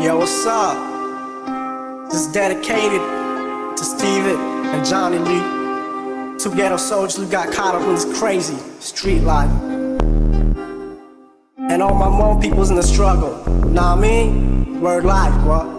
Yo, what's up? This is dedicated to Steven and Johnny Lee, two ghetto soldiers who got caught up in this crazy street life. And all my mom people's in the struggle. Nah, I mean, word life, bro.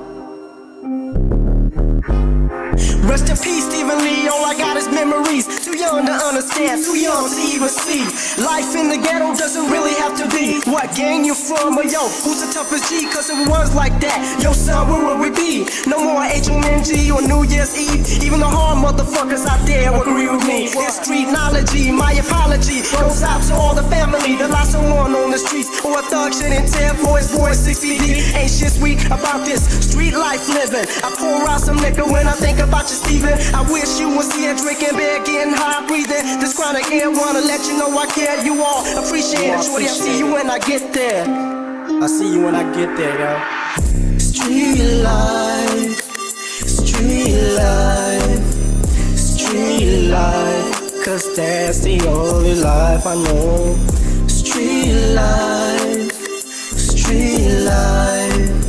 Rest in peace, Stephen Lee, all I got is memories. Too young to understand, too young to even see. Life in the ghetto doesn't really have to be what gang you from, or yo, who's the toughest G? Cause if it was like that, yo son, where would we be? No more HOMG or New Year's Eve. Even the hard motherfuckers out there agree with me. It's street knowledge, my apology goes out to all the family that lost someone on the streets, or a thug shouldn't tell for his boy 60 D. Ain't shit sweet about this street life living. I pour out some liquor when I think about you, Steven. I wish you was here drinking beer, getting high, breathing this chronic air. Wanna let you know I care. You all appreciate it, shorty. I see you when I get there. I see you when I get there, yo. Street life, street life, street life, cause that's the only life I know. Street life, street life,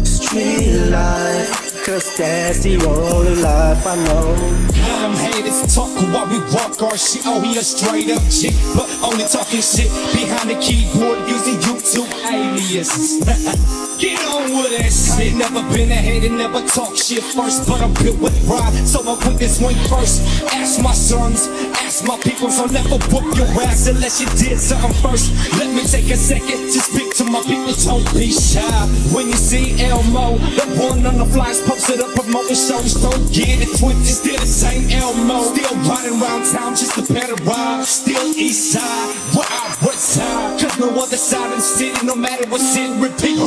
street life, cause that's the only life I know. Them haters talk while we walk our shit. Oh, he a straight up chick, but only talking shit behind the keyboard using YouTube aliases. Get on with that shit. Never been ahead and never talk shit first, but I'm built with pride, so I put this one first. Ask my sons, ask my people, so never whoop your ass unless you did something first. Let me take a second to speak to my people. Don't be shy when you see Elmo, the one on the flyers posted up promoting shows. Don't get it twisted, still the same Elmo. Still riding around town just to better ride. Still east side, where I reside, cause no other side of the city, no matter what's in repeat.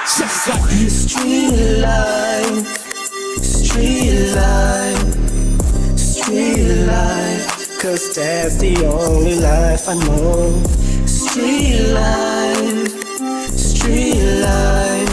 Just like this. Street life, street life, street life, cause that's the only life I know. Street life, street life,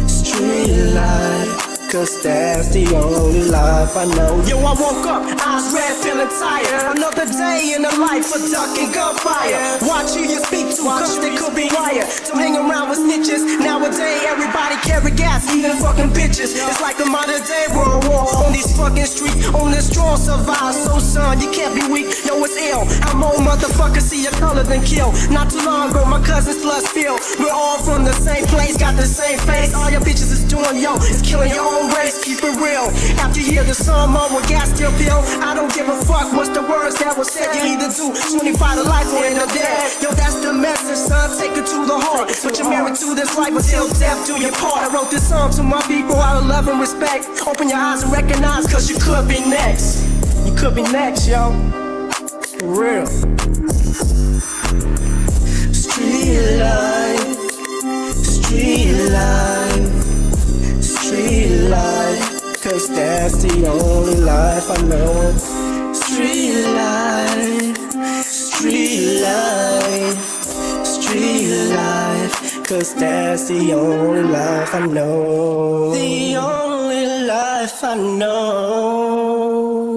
street life, cause that's the only life I know. Yo, I woke up, eyes red, feeling tired. Another day in the life of ducking gunfire. Watch who you speak to, cause they could be wired. Don't hang around with snitches. Nowadays, everybody carry gas, even fucking bitches. It's like a modern day world war on these fucking streets. Only strong survive, so son, you can't be weak. Yo, it's ill. I'm old motherfucker, see your color then kill. Not too long ago, my cousins plus Phil. We're all from the same place, got the same face. All your bitches is doing, yo, it's killing your own race. Keep it real. After you hear the song on with gas still feel, I don't give a fuck what's the words that was said. You either do 25 to life or end up dead. Yo, that's the message, son. Take it to the heart. But you're married to this life until death do your part. I wrote this song to my people out of love and respect. Open your eyes and recognize, cause you could be next. You could be next, yo. For real. Street life, street life, street life, cause that's the only life I know. Street life, street life, street life, cause that's the only life I know. The only life I know.